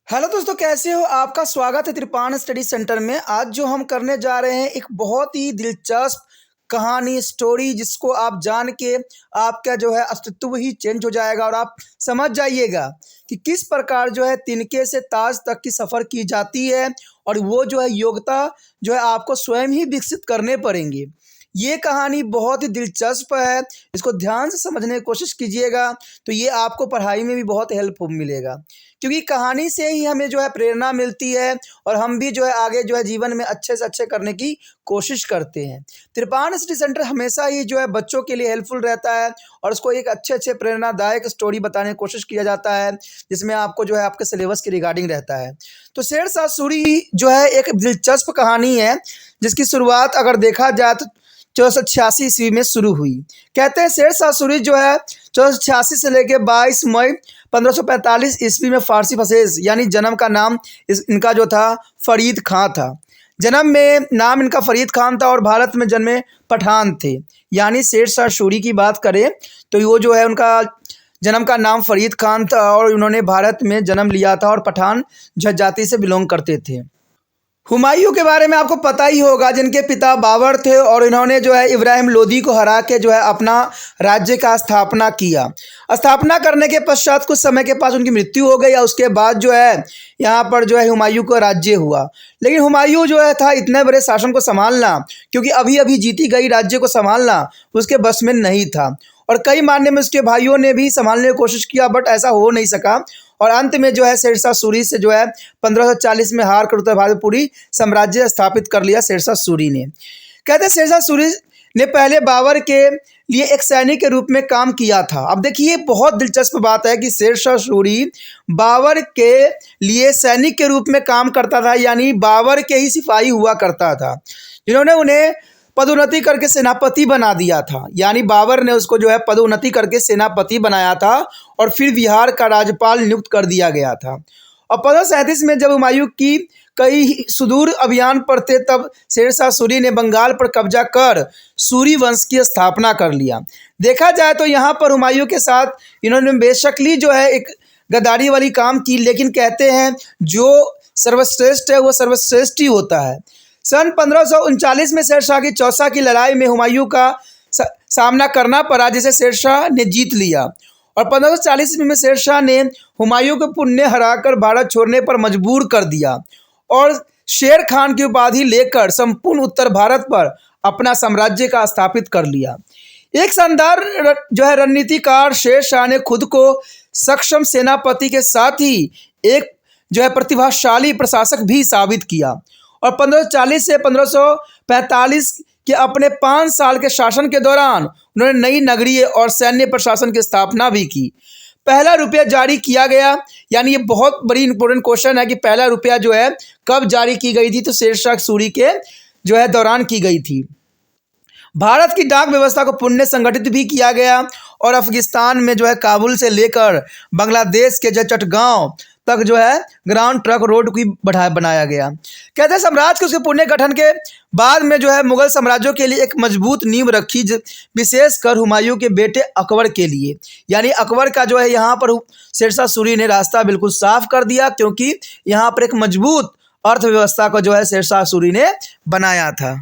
Hello दोस्तों, कैसे हो? आपका स्वागत है त्रिपाण स्टडी सेंटर में। आज जो हम करने जा रहे हैं एक बहुत ही दिलचस्प कहानी स्टोरी, जिसको आप जान के आपका जो है अस्तित्व ही चेंज हो जाएगा और आप समझ जाइएगा कि किस प्रकार जो है तिनके से ताज तक की सफ़र की जाती है और वो जो है योग्यता जो है आपको स्वयं ही विकसित करने पड़ेंगे। ये कहानी बहुत ही दिलचस्प है, इसको ध्यान से समझने की कोशिश कीजिएगा तो ये आपको पढ़ाई में भी बहुत हेल्प मिलेगा, क्योंकि कहानी से ही हमें जो है प्रेरणा मिलती है और हम भी जो है आगे जो है जीवन में अच्छे से अच्छे करने की कोशिश करते हैं। त्रिपाण स्टडी सेंटर हमेशा ही जो है बच्चों के लिए हेल्पफुल रहता है और उसको एक अच्छे प्रेरणादायक स्टोरी बताने की कोशिश किया जाता है, जिसमें आपको जो है आपके सिलेबस के रिगार्डिंग रहता है। तो शेरशाह सूरी जो है एक दिलचस्प कहानी है, जिसकी शुरुआत अगर देखा जाए तो 1486 ईस्वी में शुरू हुई। कहते हैं शेरशाह सूरी जो है 1486 से लेकर 22 मई 1545 ईस्वी में फारसी फसेज यानी जन्म का नाम इनका जो था फरीद खां था। जन्म में नाम इनका फरीद खान था और भारत में जन्मे पठान थे। यानी शेरशाह सूरी की बात करें तो वो जो है उनका जन्म का नाम फरीद खान था और उन्होंने भारत में जन्म लिया था और पठान जाति से बिलोंग करते थे। हुमायूं के बारे में आपको पता ही होगा, जिनके पिता बाबर थे और इन्होंने जो है इब्राहिम लोदी को हरा के जो है अपना राज्य का स्थापना किया। स्थापना करने के पश्चात कुछ समय के पास उनकी मृत्यु हो गई और उसके बाद जो है यहाँ पर जो है हुमायूं को राज्य हुआ। लेकिन हुमायूं जो है था इतने बड़े शासन को संभालना, क्योंकि अभी अभी जीती गई राज्य को संभालना उसके बस में नहीं था और कई मायने में उसके भाइयों ने भी संभालने की कोशिश किया, बट ऐसा हो नहीं सका और अंत में जो है शेरशाह सूरी से जो है 1540 में हार कर उत्तर भारत में पूरी साम्राज्य स्थापित कर लिया शेरशाह सूरी ने। कहते हैं शेरशाह सूरी ने पहले बाबर के लिए एक सैनिक के रूप में काम किया था। अब देखिए बहुत दिलचस्प बात है कि शेरशाह सूरी बाबर के लिए सैनिक के रूप में काम करता था, यानी बाबर के ही सिपाही हुआ करता था, जिन्होंने उन्हें पदोन्नति करके सेनापति बना दिया था। यानी बाबर ने उसको जो है पदोन्नति करके सेनापति बनाया था और फिर बिहार का राज्यपाल नियुक्त कर दिया गया था। और 1537 में जब हुमायूं की कई सुदूर अभियान पर थे, तब शेरशाह सूरी ने बंगाल पर कब्जा कर सूरी वंश की स्थापना कर लिया। देखा जाए तो यहाँ पर हुमायूं के साथ इन्होंने बेशकली जो है एक गद्दारी वाली काम की, लेकिन कहते हैं जो सर्वश्रेष्ठ है वो सर्वश्रेष्ठ ही होता है। सन 1539 में शेरशाह की चौसा की लड़ाई में हुमायूं का सामना करना पड़ा, जिसे शेरशाह ने जीत लिया और 1540 में शेरशाह ने हुमायूं को पुण्य हराकर भारत छोड़ने पर मजबूर कर दिया और शेर खान की उपाधि लेकर संपूर्ण उत्तर भारत पर अपना साम्राज्य का स्थापित कर लिया। एक शानदार जो है रणनीतिकार शेरशाह ने खुद को सक्षम सेनापति के साथ ही एक जो है प्रतिभाशाली प्रशासक भी साबित किया और 1540 से 1545 के अपने 5 साल के शासन के दौरान उन्होंने नई नगरीय और सैन्य प्रशासन की स्थापना भी की। पहला रुपया जारी किया गया, यानी ये बहुत बड़ी इंपॉर्टेंट क्वेश्चन है कि पहला रुपया जो है कब जारी की गई थी, तो शेरशाह सूरी के जो है दौरान की गई थी। भारत की डाक व्यवस्था को पुनः संगठित भी किया गया और अफगानिस्तान में जो है काबुल से लेकर बांग्लादेश के चटगांव तक जो है ग्राउंड ट्रक रोड की बनाया गया। कहते हैं साम्राज्य के उसके पुनः गठन के बाद में जो है मुगल साम्राज्यों के लिए एक मजबूत नींव रखी, विशेषकर हुमायूं के बेटे अकबर के लिए। यानी अकबर का जो है यहाँ पर शेरशाह सूरी ने रास्ता बिल्कुल साफ कर दिया, क्योंकि यहाँ पर एक मजबूत अर्थव्यवस्था को जो है शेरशाह सूरी ने बनाया था।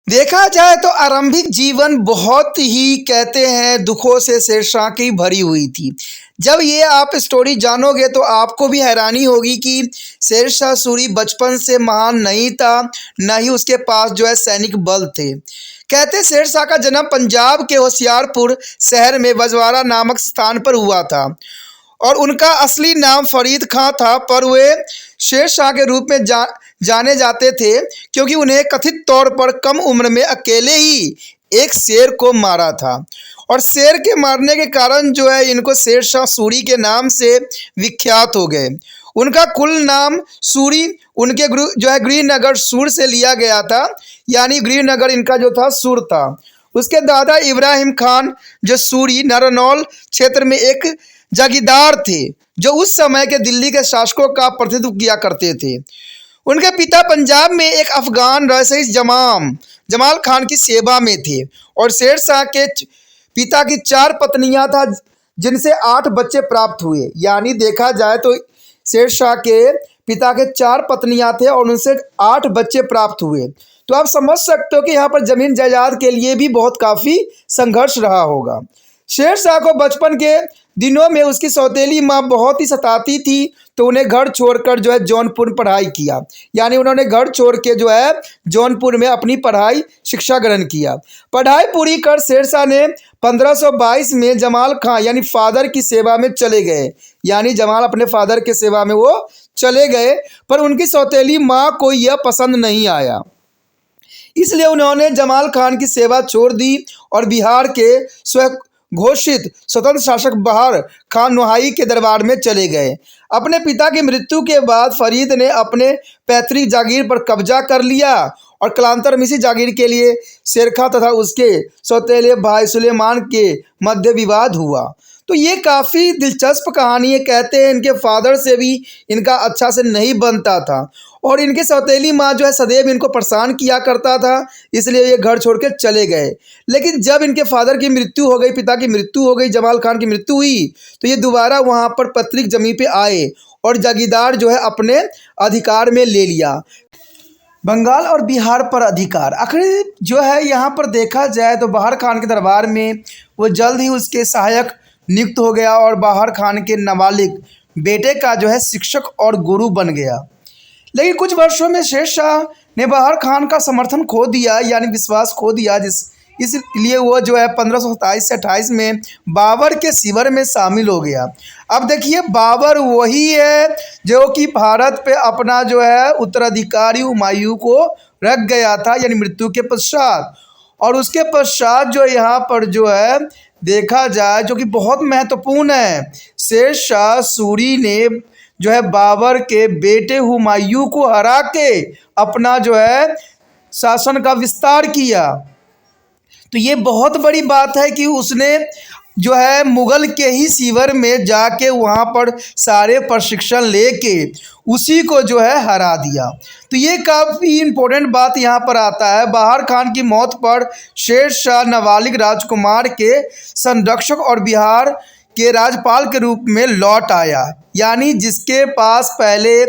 देखा जाए तो आरंभिक जीवन बहुत ही कहते हैं दुखों से शेरशाह की भरी हुई थी। जब ये आप स्टोरी जानोगे तो आपको भी हैरानी होगी कि शेरशाह सूरी बचपन से महान नहीं था, न ही उसके पास जो है सैनिक बल थे। कहते शेरशाह का जन्म पंजाब के होशियारपुर शहर में बजवारा नामक स्थान पर हुआ था और उनका असली नाम फरीद खां था, पर वे शेरशाह के रूप में जाने जाते थे क्योंकि उन्हें कथित तौर पर कम उम्र में अकेले ही एक शेर को मारा था और शेर के मारने के कारण जो है इनको शेरशाह सूरी के नाम से विख्यात हो गए। उनका कुल नाम सूरी उनके जो है गृहनगर सूर से लिया गया था, यानी गृहनगर इनका जो था सूर था। उसके दादा इब्राहिम खान जो सूरी नारनौल क्षेत्र में एक जागीरदार थे, जो उस समय के दिल्ली के शासकों का प्रतिनिधित्व किया करते थे। उनके पिता पंजाब में एक अफगान रईस जमाल खान की सेवा में थे और शेरशाह के पिता की 4 पत्नियां था, जिनसे 8 बच्चे प्राप्त हुए। यानी देखा जाए तो शेरशाह के पिता के 4 पत्नियां थे और उनसे 8 बच्चे प्राप्त हुए। तो आप समझ सकते हो कि यहाँ पर जमीन जायदाद के लिए भी बहुत काफ़ी संघर्ष रहा होगा। शेरशाह को बचपन के दिनों में उसकी सौतेली माँ बहुत ही सताती थी, तो उन्हें घर छोड़कर जो है जौनपुर पढ़ाई किया। यानी उन्होंने घर छोड़ के जो है जौनपुर में अपनी पढ़ाई शिक्षा ग्रहण किया। पढ़ाई पूरी कर शेरशाह ने 1522 में जमाल खां यानी फादर की सेवा में चले गए। यानी जमाल अपने फादर के सेवा में वो चले गए, पर उनकी सौतेली माँ को यह पसंद नहीं आया, इसलिए उन्होंने जमाल खान की सेवा छोड़ दी और बिहार के घोषित स्वतंत्र शासक बहार खान नुहाई के दरबार में चले गए। अपने पिता की मृत्यु के बाद फरीद ने अपने पैतृक जागीर पर कब्जा कर लिया और कालांतर में इसी जागीर के लिए शेरखां तथा उसके सौतेले भाई सुलेमान के मध्य विवाद हुआ। तो ये काफ़ी दिलचस्प कहानी है। कहते हैं इनके फादर से भी इनका अच्छा से नहीं बनता था और इनकी सौतेली माँ जो है सदैव इनको परेशान किया करता था, इसलिए ये घर छोड़ के चले गए। लेकिन जब इनके फादर की मृत्यु हो गई, पिता की मृत्यु हो गई, जमाल खान की मृत्यु हुई, तो ये दोबारा वहाँ पर पैतृक जमीन पे आए और जागीरदार जो है अपने अधिकार में ले लिया। बंगाल और बिहार पर अधिकार आखिर जो है यहाँ पर देखा जाए तो बहार खान के दरबार में वो जल्द ही उसके सहायक नियुक्त हो गया और बहार खान के नाबालिग बेटे का जो है शिक्षक और गुरु बन गया। लेकिन कुछ वर्षों में शेरशाह ने बहार खान का समर्थन खो दिया, यानी विश्वास खो दिया, इसलिए वो जो है 1527 से 28 में बाबर के शिविर में शामिल हो गया। अब देखिए बाबर वही है जो कि भारत पे अपना जो है उत्तराधिकारी हुमायूं को रख गया था, यानी मृत्यु के पश्चात। और उसके पश्चात जो यहाँ पर जो है देखा जाए जो कि बहुत महत्वपूर्ण है, शेरशाह सूरी ने जो है बाबर के बेटे हुमायूं को हरा के अपना जो है शासन का विस्तार किया। तो ये बहुत बड़ी बात है कि उसने जो है मुगल के ही शिविर में जाके वहाँ पर सारे प्रशिक्षण लेके उसी को जो है हरा दिया। तो ये काफ़ी इम्पोर्टेंट बात यहाँ पर आता है। बहार खान की मौत पर शेरशाह नाबालिग राजकुमार के संरक्षक और बिहार के राज्यपाल के रूप में लौट आया। यानी जिसके पास पहले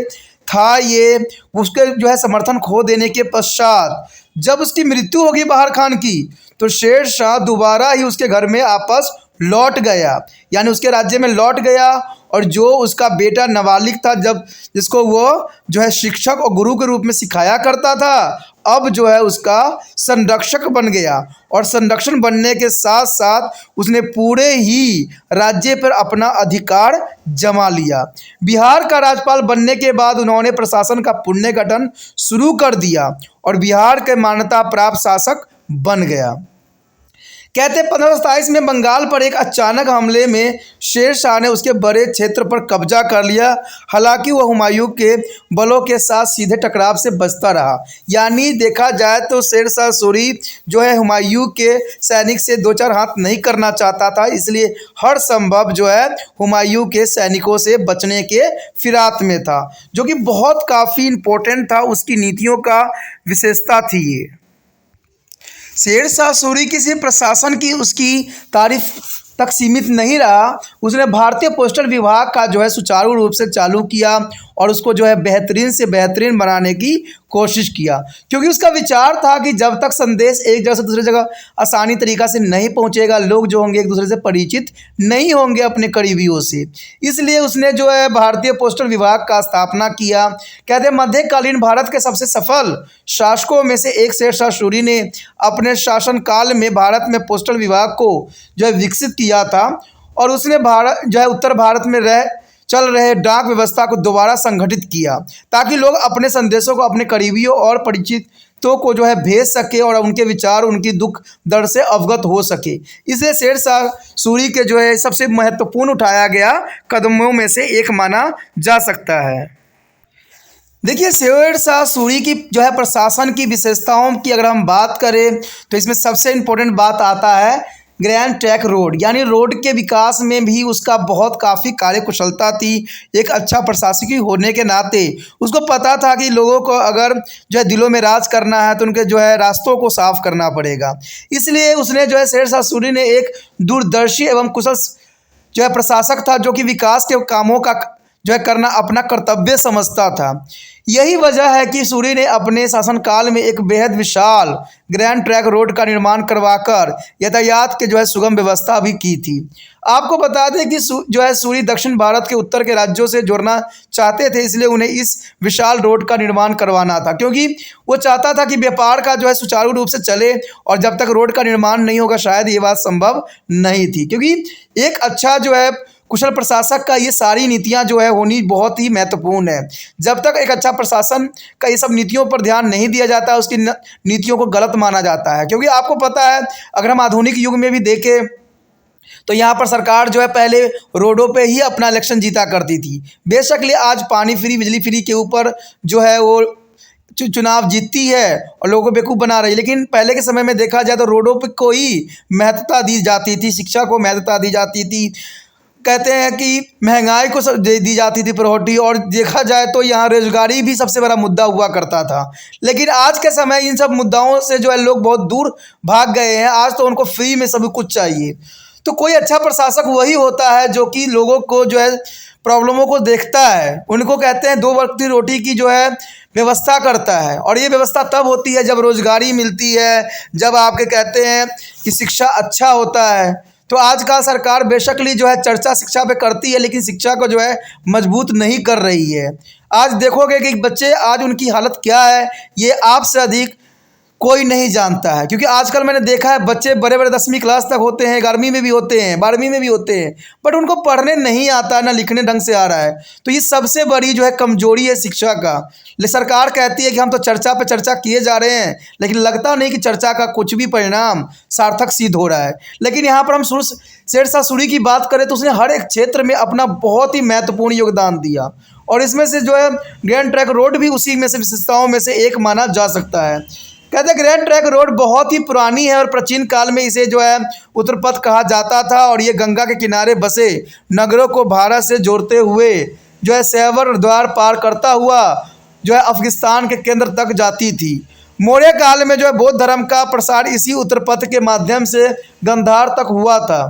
था ये, उसके जो है समर्थन खो देने के पश्चात जब उसकी मृत्यु होगी बहार खान की, तो शेरशाह दोबारा ही उसके घर में वापस लौट गया, यानी उसके राज्य में लौट गया। और जो उसका बेटा नाबालिग था, जब जिसको वो जो है शिक्षक और गुरु के रूप में सिखाया करता था, अब जो है उसका संरक्षक बन गया। और संरक्षण बनने के साथ साथ उसने पूरे ही राज्य पर अपना अधिकार जमा लिया। बिहार का राज्यपाल बनने के बाद उन्होंने प्रशासन का पुनर्गठन शुरू कर दिया और बिहार के मान्यता प्राप्त शासक बन गया। कहते हैं 1527 में बंगाल पर एक अचानक हमले में शेरशाह ने उसके बड़े क्षेत्र पर कब्जा कर लिया। हालांकि वह हुमायूं के बलों के साथ सीधे टकराव से बचता रहा। यानी देखा जाए तो शेरशाह सूरी जो है हुमायूं के सैनिक से दो चार हाथ नहीं करना चाहता था, इसलिए हर संभव जो है हुमायूं के सैनिकों से बचने के फिराक में था, जो कि बहुत काफ़ी इम्पोर्टेंट था। उसकी नीतियों का विशेषता थी ये। शेरशाह सूरी किसी प्रशासन की उसकी तारीफ तक सीमित नहीं रहा। उसने भारतीय पोस्टल विभाग का जो है सुचारू रूप से चालू किया और उसको जो है बेहतरीन से बेहतरीन बनाने की कोशिश किया, क्योंकि उसका विचार था कि जब तक संदेश एक जगह से दूसरी जगह आसानी तरीक़ा से नहीं पहुंचेगा, लोग जो होंगे एक दूसरे से परिचित नहीं होंगे अपने करीबियों से, इसलिए उसने जो है भारतीय पोस्टल विभाग का स्थापना किया। कहते हैं मध्यकालीन भारत के सबसे सफल शासकों में से एक शेरशाह सूरी ने अपने शासनकाल में भारत में पोस्टल विभाग को जो है विकसित किया था और उसने भारत जो है उत्तर भारत में चल रहे डाक व्यवस्था को दोबारा संगठित किया, ताकि लोग अपने संदेशों को अपने करीबियों और परिचितों को जो है भेज सके और उनके विचार उनकी दुख दर्द से अवगत हो सके। इसे शेरशाह सूरी के जो है सबसे महत्वपूर्ण उठाया गया कदमों में से एक माना जा सकता है। देखिए शेरशाह सूरी की जो है प्रशासन की विशेषताओं की अगर हम बात करें तो इसमें सबसे इम्पोर्टेंट बात आता है ग्रैंड ट्रैंक रोड, यानी रोड के विकास में भी उसका बहुत काफ़ी कार्यकुशलता थी। एक अच्छा प्रशासकीय होने के नाते उसको पता था कि लोगों को अगर जो है दिलों में राज करना है तो उनके जो है रास्तों को साफ करना पड़ेगा। इसलिए उसने जो है शेरशाह सूरी ने एक दूरदर्शी एवं कुशल जो है प्रशासक था, जो कि विकास के कामों का जो है करना अपना कर्तव्य समझता था। यही वजह है कि सूरी ने अपने शासनकाल में एक बेहद विशाल ग्रैंड ट्रैंक रोड का निर्माण करवाकर यातायात के जो है सुगम व्यवस्था भी की थी। आपको बता दें कि जो है सूरी दक्षिण भारत के उत्तर के राज्यों से जोड़ना चाहते थे, इसलिए उन्हें इस विशाल रोड का निर्माण करवाना था, क्योंकि वो चाहता था कि व्यापार का जो है सुचारू रूप से चले, और जब तक रोड का निर्माण नहीं होगा शायद ये बात संभव नहीं थी। क्योंकि एक अच्छा जो है कुशल प्रशासक का ये सारी नीतियां जो है होनी बहुत ही महत्वपूर्ण है। जब तक एक अच्छा प्रशासन का ये सब नीतियों पर ध्यान नहीं दिया जाता, उसकी नीतियों को गलत माना जाता है। क्योंकि आपको पता है, अगर हम आधुनिक युग में भी देखें तो यहाँ पर सरकार जो है पहले रोडों पे ही अपना इलेक्शन जीता करती थी। बेशक ले आज पानी फ्री, बिजली फ्री के ऊपर जो है वो चुनाव जीतती है और लोगों को बेवकूफ़ बना रही है, लेकिन पहले के समय में देखा जाए तो रोडों पे कोई महत्वता दी जाती थी, शिक्षा को महत्वता दी जाती थी, कहते हैं कि महंगाई को दी जाती थी प्रायोरिटी, और देखा जाए तो यहाँ रोजगारी भी सबसे बड़ा मुद्दा हुआ करता था। लेकिन आज के समय इन सब मुद्दाओं से जो है लोग बहुत दूर भाग गए हैं। आज तो उनको फ्री में सभी कुछ चाहिए। तो कोई अच्छा प्रशासक वही होता है जो कि लोगों को जो है प्रॉब्लमों को देखता है, उनको कहते हैं दो वक्त की रोटी की जो है व्यवस्था करता है। और ये व्यवस्था तब होती है जब रोजगारी मिलती है, जब आपके कहते हैं कि शिक्षा अच्छा होता है। तो आज का सरकार बेशकली जो है चर्चा शिक्षा पे करती है, लेकिन शिक्षा को जो है मजबूत नहीं कर रही है। आज देखोगे कि बच्चे आज उनकी हालत क्या है, ये आपसे अधिक कोई नहीं जानता है। क्योंकि आजकल मैंने देखा है बच्चे बड़े बड़े 10वीं क्लास तक होते हैं, 11वीं में भी होते हैं, 12वीं में भी होते हैं, बट उनको पढ़ने नहीं आता है, ना लिखने ढंग से आ रहा है। तो ये सबसे बड़ी जो है कमजोरी है शिक्षा का। सरकार कहती है कि हम तो चर्चा पे चर्चा किए जा रहे हैं, लेकिन लगता नहीं कि चर्चा का कुछ भी परिणाम सार्थक सिद्ध हो रहा है। लेकिन यहाँ पर हम शेरशाह सूरी की बात करें तो उसने हर एक क्षेत्र में अपना बहुत ही महत्वपूर्ण योगदान दिया, और इसमें से जो है ग्रैंड ट्रैंक रोड भी उसी में से विशेषताओं में से एक माना जा सकता है। कहते हैं ग्रैंड ट्रैंक रोड बहुत ही पुरानी है और प्राचीन काल में इसे जो है उत्तर पथ कहा जाता था, और ये गंगा के किनारे बसे नगरों को भारत से जोड़ते हुए जो है सैवर द्वार पार करता हुआ जो है अफगानिस्तान के केंद्र तक जाती थी। मौर्य काल में जो है बौद्ध धर्म का प्रसार इसी उत्तर पथ के माध्यम से गंधार तक हुआ था।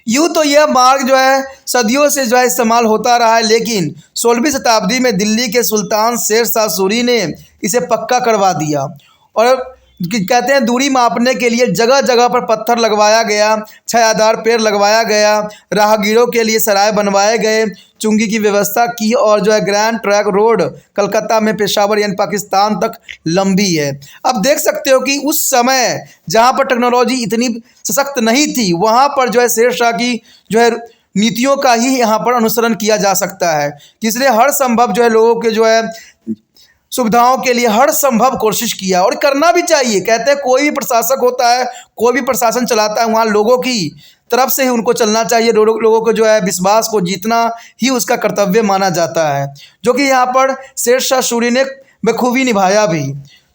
यूँ तो यह मार्ग जो है सदियों से जो है इस्तेमाल होता रहा है, लेकिन 16वीं शताब्दी में दिल्ली के सुल्तान शेरशाह सूरी ने इसे पक्का करवा दिया, और कहते हैं दूरी मापने के लिए जगह जगह पर पत्थर लगवाया गया, छायादार पेड़ लगवाया गया, राहगीरों के लिए सराय बनवाए गए, चुंगी की व्यवस्था की, और जो है ग्रैंड ट्रैंक रोड कलकत्ता में पेशावर यानी पाकिस्तान तक लंबी है। अब देख सकते हो कि उस समय जहाँ पर टेक्नोलॉजी इतनी सशक्त नहीं थी, वहाँ पर जो है शेरशाह की जो है नीतियों का ही यहाँ पर अनुसरण किया जा सकता है। इसलिए हर संभव जो है लोगों के जो है सुविधाओं के लिए हर संभव कोशिश किया, और करना भी चाहिए। कहते हैं कोई भी प्रशासक होता है, कोई भी प्रशासन चलाता है, वहाँ लोगों की तरफ से ही उनको चलना चाहिए। लोगों को जो है विश्वास को जीतना ही उसका कर्तव्य माना जाता है, जो कि यहाँ पर शेरशाह सूरी ने बखूबी निभाया भी।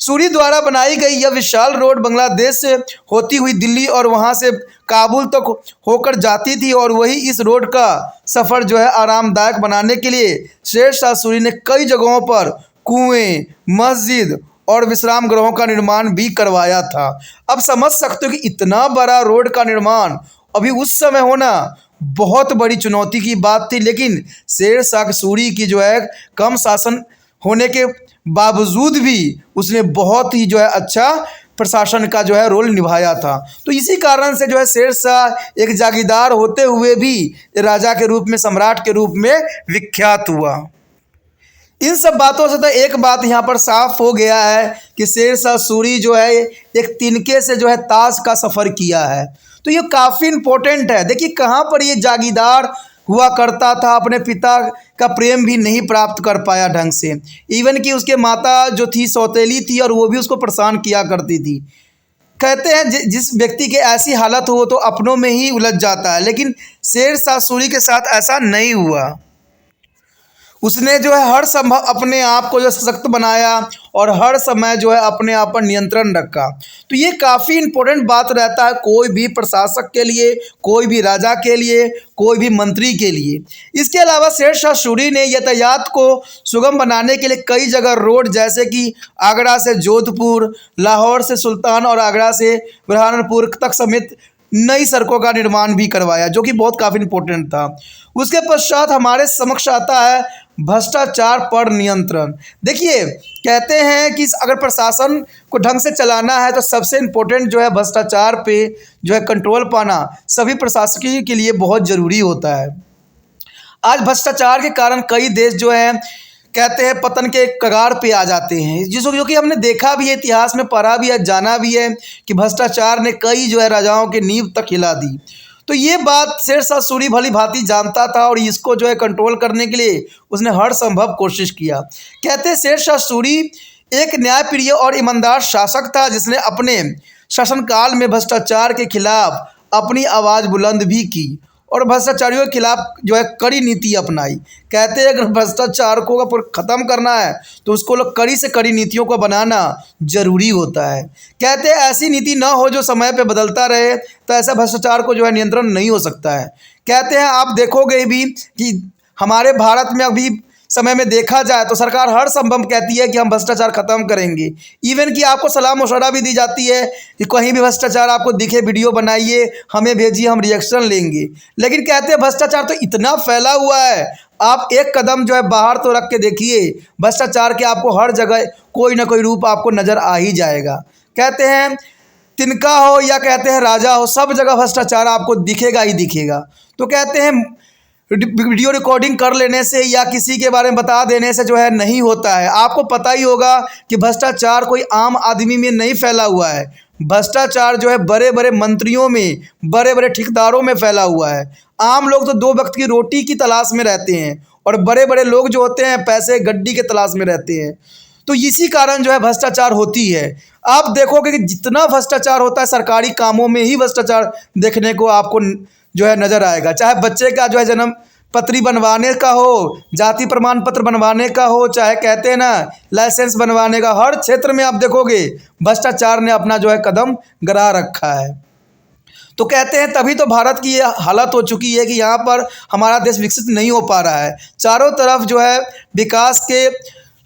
सूरी द्वारा बनाई गई यह विशाल रोड बांग्लादेश से होती हुई दिल्ली और वहाँ से काबुल तक होकर जाती थी, और वही इस रोड का सफ़र जो है आरामदायक बनाने के लिए शेरशाह सूरी ने कई जगहों पर कुएं, मस्जिद और विश्राम गृहों का निर्माण भी करवाया था। अब समझ सकते हो कि इतना बड़ा रोड का निर्माण अभी उस समय होना बहुत बड़ी चुनौती की बात थी, लेकिन शेरशाह सूरी की जो है कम शासन होने के बावजूद भी उसने बहुत ही जो है अच्छा प्रशासन का जो है रोल निभाया था। तो इसी कारण से जो है शेरशाह एक जागीरदार होते हुए भी राजा के रूप में, सम्राट के रूप में विख्यात हुआ। इन सब बातों से तो एक बात यहाँ पर साफ हो गया है कि शेरशाह सूरी जो है एक तिनके से जो है ताश का सफ़र किया है। तो ये काफ़ी इम्पोर्टेंट है। देखिए कहाँ पर ये जागीरदार हुआ करता था, अपने पिता का प्रेम भी नहीं प्राप्त कर पाया ढंग से, इवन कि उसके माता जो थी सौतेली थी और वो भी उसको परेशान किया करती थी। कहते हैं जिस व्यक्ति की ऐसी हालत हो तो अपनों में ही उलझ जाता है, लेकिन शेरशाह सूरी के साथ ऐसा नहीं हुआ। उसने जो है हर संभव अपने आप को जो सशक्त बनाया और हर समय जो है अपने आप पर नियंत्रण रखा। तो ये काफ़ी इम्पोर्टेंट बात रहता है कोई भी प्रशासक के लिए, कोई भी राजा के लिए, कोई भी मंत्री के लिए। इसके अलावा शेर शाह सूरी ने यातायात को सुगम बनाने के लिए कई जगह रोड, जैसे कि आगरा से जोधपुर, लाहौर से सुल्तान और आगरा से बुरहानपुर तक समेत नई सड़कों का निर्माण भी करवाया, जो कि बहुत काफ़ी इम्पोर्टेंट था। उसके पश्चात हमारे समक्ष आता है भ्रष्टाचार पर नियंत्रण। देखिए, कहते हैं कि अगर प्रशासन को ढंग से चलाना है तो सबसे इम्पोर्टेंट जो है भ्रष्टाचार पे जो है कंट्रोल पाना सभी प्रशासकीय के लिए बहुत ज़रूरी होता है। आज भ्रष्टाचार के कारण कई देश जो है कहते हैं पतन के कगार पे आ जाते हैं, जिसको जो कि हमने देखा भी है, इतिहास में पढ़ा भी है, जाना भी है कि भ्रष्टाचार ने कई जो है राजाओं के नींव तक हिला दी। तो ये बात शेर शाह सूरी भली भांति जानता था और इसको जो है कंट्रोल करने के लिए उसने हर संभव कोशिश किया। कहते हैं शेर शाह सूरी एक न्यायप्रिय और ईमानदार शासक था, जिसने अपने शासनकाल में भ्रष्टाचार के खिलाफ अपनी आवाज़ बुलंद भी की और भ्रष्टाचारियों के खिलाफ जो है कड़ी नीति अपनाई। कहते हैं अगर भ्रष्टाचार को अगर ख़त्म करना है तो उसको लोग कड़ी से कड़ी नीतियों को बनाना ज़रूरी होता है। कहते हैं ऐसी नीति ना हो जो समय पे बदलता रहे, तो ऐसा भ्रष्टाचार को जो है नियंत्रण नहीं हो सकता है। कहते हैं आप देखोगे भी कि हमारे भारत में अभी समय में देखा जाए तो सरकार हर संभव कहती है कि हम भ्रष्टाचार खत्म करेंगे। इवन कि आपको सलाह मशवरा भी दी जाती है कि कहीं भी भ्रष्टाचार आपको दिखे वीडियो बनाइए, हमें भेजिए, हम रिएक्शन लेंगे। लेकिन कहते हैं भ्रष्टाचार तो इतना फैला हुआ है, आप एक कदम जो है बाहर तो रख के देखिए, भ्रष्टाचार के आपको हर जगह कोई ना कोई रूप आपको नज़र आ ही जाएगा। कहते हैं तिनका हो या कहते हैं राजा हो, सब जगह भ्रष्टाचार आपको दिखेगा ही दिखेगा। तो कहते हैं वीडियो रिकॉर्डिंग कर लेने से या किसी के बारे में बता देने से जो है नहीं होता है। आपको पता ही होगा कि भ्रष्टाचार कोई आम आदमी में नहीं फैला हुआ है, भ्रष्टाचार जो है बड़े बड़े मंत्रियों में, बड़े बड़े ठेकेदारों में फैला हुआ है। आम लोग तो 2 वक्त की रोटी की तलाश में रहते हैं और बड़े बड़े लोग जो होते हैं पैसे गड्डी के तलाश में रहते हैं। तो इसी कारण जो है भ्रष्टाचार होती है। आप देखोगे कि जितना भ्रष्टाचार होता है सरकारी कामों में ही भ्रष्टाचार देखने को आपको जो है नज़र आएगा। चाहे बच्चे का जो है जन्म पत्री बनवाने का हो, जाति प्रमाण पत्र बनवाने का हो, चाहे कहते हैं ना लाइसेंस बनवाने का, हर क्षेत्र में आप देखोगे भ्रष्टाचार ने अपना जो है कदम गड़ा रखा है। तो कहते हैं तभी तो भारत की ये हालत हो चुकी है कि यहाँ पर हमारा देश विकसित नहीं हो पा रहा है। चारों तरफ जो है विकास के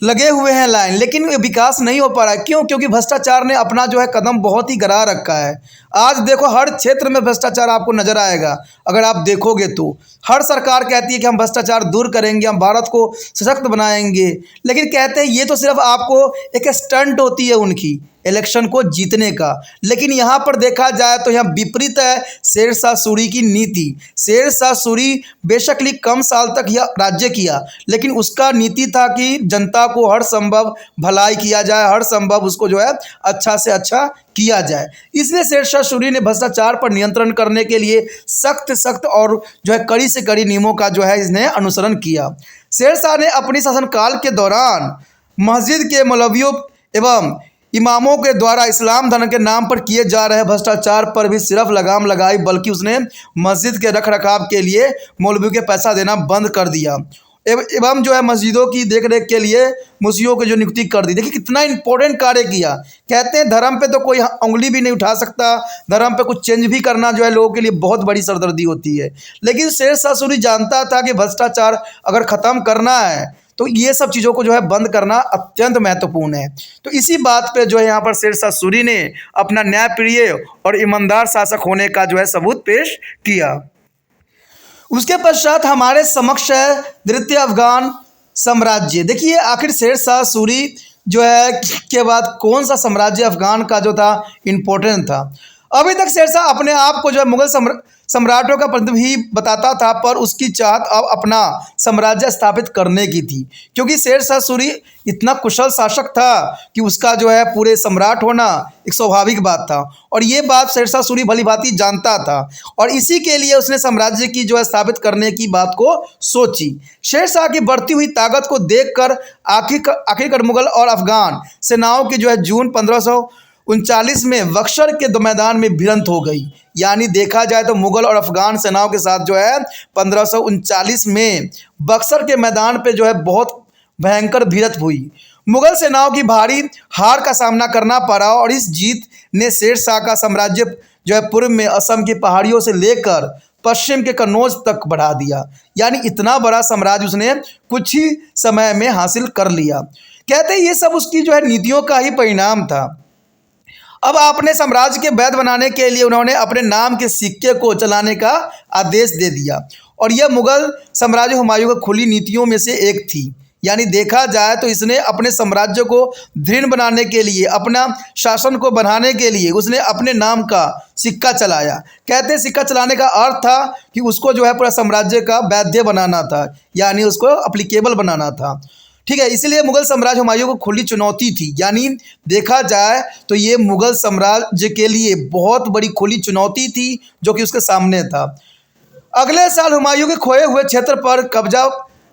लगे हुए हैं लाइन, लेकिन विकास नहीं हो पा रहा है। क्यों? क्योंकि भ्रष्टाचार ने अपना जो है कदम बहुत ही गड़ा रखा है। आज देखो हर क्षेत्र में भ्रष्टाचार आपको नज़र आएगा। अगर आप देखोगे तो हर सरकार कहती है कि हम भ्रष्टाचार दूर करेंगे, हम भारत को सशक्त बनाएंगे, लेकिन कहते हैं ये तो सिर्फ आपको एक स्टंट होती है उनकी इलेक्शन को जीतने का। लेकिन यहाँ पर देखा जाए तो यहाँ विपरीत है शेर शाह सूरी की नीति। शेर शाह सूरी बेशक कम साल तक यह राज्य किया, लेकिन उसका नीति था कि जनता को हर संभव भलाई किया जाए, हर संभव उसको जो है अच्छा से अच्छा किया जाए। इसलिए शेर शाह सूरी ने भ्रष्टाचार पर नियंत्रण करने के लिए सख्त और जो है कड़ी से कड़ी नियमों का जो है इसने अनुसरण किया। शेर शाह ने अपनी शासनकाल के दौरान मस्जिद के मौलवियों एवं इमामों के द्वारा इस्लाम धर्म के नाम पर किए जा रहे भ्रष्टाचार पर भी सिर्फ लगाम लगाई, बल्कि उसने मस्जिद के रख रखाव के लिए मौलवियों के पैसा देना बंद कर दिया एवं जो है मस्जिदों की देखरेख के लिए मुफ्तियों की जो नियुक्ति कर दी। देखिए कितना इंपॉर्टेंट कार्य किया। कहते हैं धर्म पे तो कोई उंगली भी नहीं उठा सकता, धर्म पे कुछ चेंज भी करना जो है लोगों के लिए बहुत बड़ी सरदर्दी होती है। लेकिन शेर शाह सूरी जानता था कि भ्रष्टाचार अगर ख़त्म करना है तो ये सब चीज़ों को जो है बंद करना अत्यंत महत्वपूर्ण है। तो इसी बात पे जो है यहाँ पर शेर शाह सूरी ने अपना न्यायप्रिय और ईमानदार शासक होने का जो है सबूत पेश किया। उसके पश्चात हमारे समक्ष है द्वितीय अफगान साम्राज्य। देखिए आखिर शेर शाह सूरी जो है के बाद कौन सा साम्राज्य अफगान का जो था इम्पोर्टेंट था। अभी तक शेर शाह अपने आप को जो है मुगल सम्राटों का प्रतिनिधि ही बताता था, पर उसकी चाहत अब अपना साम्राज्य स्थापित करने की थी, क्योंकि शेर शाह सूरी इतना कुशल शासक था कि उसका जो है पूरे सम्राट होना एक स्वाभाविक बात था। और ये बात शेर शाह सूरी भली भांति जानता था और इसी के लिए उसने साम्राज्य की जो है स्थापित करने की बात को सोची। शेर शाह की बढ़ती हुई ताकत को देखकर आखिरकार मुगल और अफगान सेनाओं की जो है जून 1500 1939 में बक्सर के मैदान में भिड़ंत हो गई। यानी देखा जाए तो मुगल और अफगान सेनाओं के साथ जो है 1539 में बक्सर के मैदान पे जो है बहुत भयंकर भिड़ंत हुई। मुगल सेनाओं की भारी हार का सामना करना पड़ा और इस जीत ने शेर शाह का साम्राज्य जो है पूर्व में असम की पहाड़ियों से लेकर पश्चिम के कन्नौज तक बढ़ा दिया। यानी इतना बड़ा साम्राज्य उसने कुछ ही समय में हासिल कर लिया। कहते हैं ये सब उसकी जो है नीतियों का ही परिणाम था। अब अपने साम्राज्य के वैध बनाने के लिए उन्होंने अपने नाम के सिक्के को चलाने का आदेश दे दिया और यह मुगल साम्राज्य हुमायूं की खुली नीतियों में से एक थी। यानी देखा जाए तो इसने अपने साम्राज्य को दृढ़ बनाने के लिए, अपना शासन को बढ़ाने के लिए उसने अपने नाम का सिक्का चलाया। कहते हैं सिक्का चलाने का अर्थ था कि उसको जो है पूरा साम्राज्य का वैध बनाना था, यानी उसको अप्लीकेबल बनाना था। ठीक है, इसलिए मुगल साम्राज्य हुमायूं को खुली चुनौती थी। यानी देखा जाए तो ये मुगल साम्राज्य के लिए बहुत बड़ी खुली चुनौती थी जो कि उसके सामने था। अगले साल हुमायूं के खोए हुए क्षेत्र पर कब्जा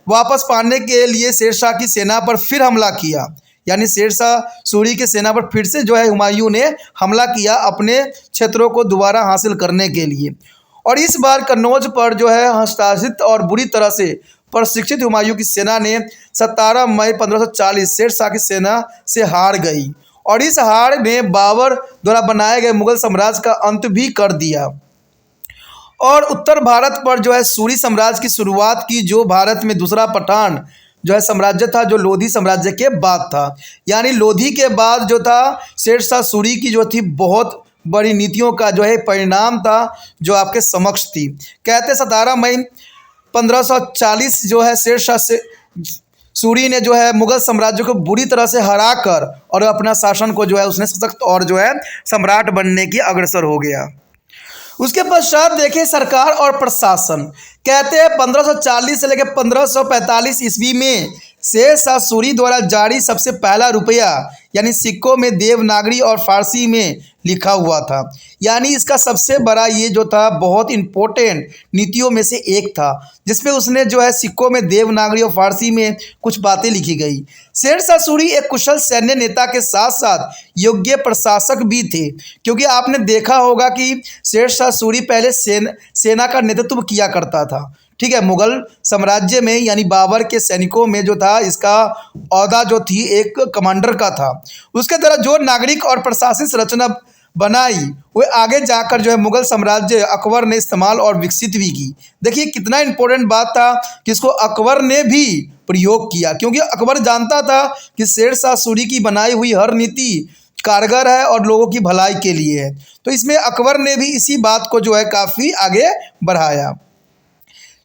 वापस पाने के लिए शेरशाह की सेना पर फिर हमला किया। यानी शेरशाह सूरी की सेना पर फिर से जो है हुमायूं ने हमला किया अपने क्षेत्रों को दोबारा हासिल करने के लिए। और इस बार कन्नौज पर जो है हस्ताक्षरित और बुरी तरह से प्रशिक्षित हुमायूं की सेना ने 17 मई 1540 शेरशाह की सेना से हार गई और इस हार ने बाबर द्वारा बनाए गए मुगल साम्राज्य का अंत भी कर दिया और उत्तर भारत पर जो है सूरी साम्राज्य की शुरुआत की, जो भारत में दूसरा पठान जो है साम्राज्य था, जो लोधी साम्राज्य के बाद था। यानी लोधी के बाद जो था शेरशाह सूरी की जो थी बहुत बड़ी नीतियों का जो है परिणाम था जो आपके समक्ष थी। कहते 17 मई 1540 जो है शेरशाह से सूरी ने जो है मुगल साम्राज्य को बुरी तरह से हराकर और अपना शासन को जो है उसने सशक्त और जो है सम्राट बनने की अग्रसर हो गया। उसके पश्चात देखें सरकार और प्रशासन। कहते हैं 1540 से लेकर 1545 ईस्वी में शेरशाह सूरी द्वारा जारी सबसे पहला रुपया यानी सिक्कों में देवनागरी और फारसी में लिखा हुआ था। यानी इसका सबसे बड़ा ये जो था बहुत इम्पोर्टेंट नीतियों में से एक था, जिसमें उसने जो है सिक्कों में देवनागरी और फारसी में कुछ बातें लिखी गई। शेरशाह सूरी एक कुशल सैन्य नेता के साथ साथ योग्य प्रशासक भी थे, क्योंकि आपने देखा होगा कि शेरशाह सूरी पहले सेना का नेतृत्व किया करता था। ठीक है, मुगल साम्राज्य में यानी बाबर के सैनिकों में जो था इसका औहदा जो थी एक कमांडर का था। उसके द्वारा जो नागरिक और प्रशासनिक संरचना बनाई वो आगे जाकर जो है मुगल साम्राज्य अकबर ने इस्तेमाल और विकसित भी की। देखिए कितना इंपॉर्टेंट बात था कि इसको अकबर ने भी प्रयोग किया, क्योंकि अकबर जानता था कि शेरशाह सूरी की बनाई हुई हर नीति कारगर है और लोगों की भलाई के लिए है। तो इसमें अकबर ने भी इसी बात को जो है काफ़ी आगे बढ़ाया।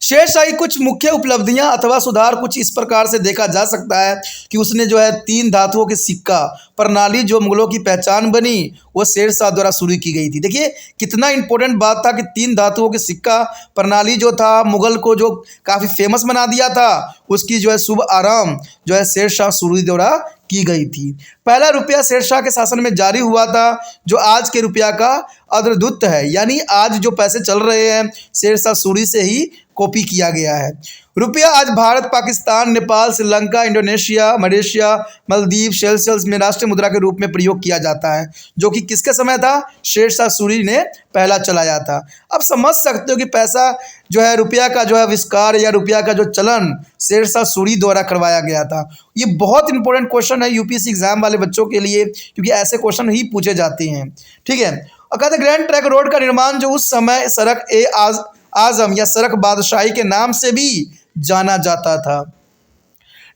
शेरशाह की कुछ मुख्य उपलब्धियां अथवा सुधार कुछ इस प्रकार से देखा जा सकता है कि उसने जो है 3 धातुओं के सिक्का प्रणाली जो मुगलों की पहचान बनी वो शेरशाह द्वारा शुरू की गई थी। देखिए कितना इंपॉर्टेंट बात था कि 3 धातुओं के सिक्का प्रणाली जो था मुगल को जो काफ़ी फेमस बना दिया था, उसकी जो है शुभ आरंभ जो है शेरशाह सूरी द्वारा की गई थी। पहला रुपया शेरशाह के शासन में जारी हुआ था जो आज के रुपया का अग्रदूत है। यानी आज जो पैसे चल रहे हैं शेरशाह सूरी से ही कॉपी किया गया है। रुपया आज Bharat, Pakistan, Nepal, Sri Lanka, Indonesia, Malaysia, Maldives, Seychelles में राष्ट्रीय मुद्रा के रूप में प्रयोग किया जाता है, जो कि किसके समय था? शेरशाह सूरी ने पहला चलाया था। अब समझ सकते हो कि पैसा जो है रुपया का जो है आविष्कार या रुपया का जो चलन शेरशाह सूरी द्वारा करवाया गया था। ये बहुत इंपॉर्टेंट क्वेश्चन है यूपीएससी एग्जाम वाले बच्चों के लिए, क्योंकि ऐसे क्वेश्चन ही पूछे जाते हैं। ठीक है, और कहते ग्रैंड ट्रैंक रोड का निर्माण जो उस समय सड़क आजम या सड़क बादशाही के नाम से भी जाना जाता था।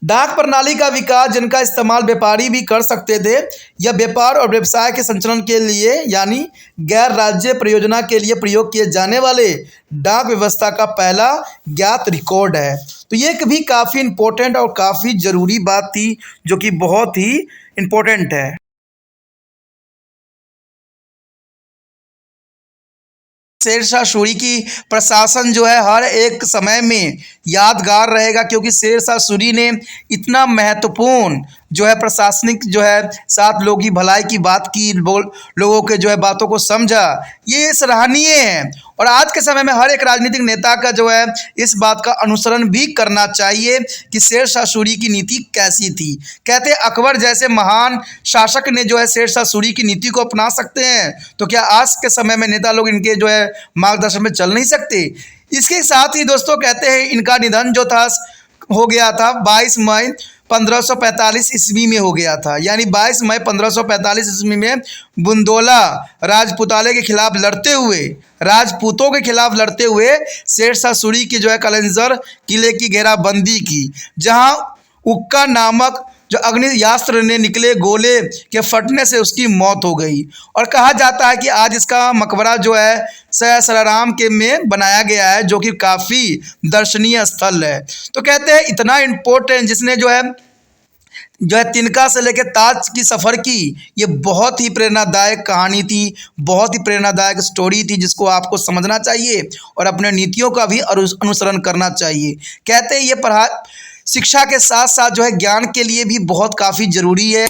डाक प्रणाली का विकास जिनका इस्तेमाल व्यापारी भी कर सकते थे, यह व्यापार और व्यवसाय के संचालन के लिए यानी गैर राज्य परियोजना के लिए प्रयोग किए जाने वाले डाक व्यवस्था का पहला ज्ञात रिकॉर्ड है। तो ये भी काफ़ी इम्पोर्टेंट और काफ़ी ज़रूरी बात थी जो कि बहुत ही इम्पोर्टेंट है। शेरशाह सूरी की प्रशासन जो है हर एक समय में यादगार रहेगा, क्योंकि शेरशाह सूरी ने इतना महत्वपूर्ण जो है प्रशासनिक जो है साथ लोगों की भलाई की बात की, लोगों के जो है बातों को समझा, ये सराहनीय है। और आज के समय में हर एक राजनीतिक नेता का जो है इस बात का अनुसरण भी करना चाहिए कि शेरशाह सूरी की नीति कैसी थी। कहते हैं अकबर जैसे महान शासक ने जो है शेरशाह सूरी की नीति को अपना सकते हैं, तो क्या आज के समय में नेता लोग इनके जो है मार्गदर्शन में चल नहीं सकते। इसके साथ ही दोस्तों कहते हैं इनका निधन जो था हो गया था 22 मई 1545 ईस्वी में हो गया था। यानी 22 मई 1545 ईस्वी में बुंदोला राजपूताले के खिलाफ लड़ते हुए, राजपूतों के खिलाफ लड़ते हुए शेरशाह सूरी की जो है कलंजर किले की घेराबंदी की, जहां उक्का नामक जो अग्नियास्त्र ने निकले गोले के फटने से उसकी मौत हो गई। और कहा जाता है कि आज इसका मकबरा जो है सराराम के में बनाया गया है, जो कि काफ़ी दर्शनीय स्थल है। तो कहते हैं इतना इम्पोर्टेंट जिसने जो है तिनका से लेकर ताज की सफ़र की, ये बहुत ही प्रेरणादायक कहानी थी, बहुत ही प्रेरणादायक स्टोरी थी, जिसको आपको समझना चाहिए और अपने नीतियों का भी अनुसरण करना चाहिए। कहते हैं ये शिक्षा के साथ साथ जो है ज्ञान के लिए भी बहुत काफ़ी ज़रूरी है।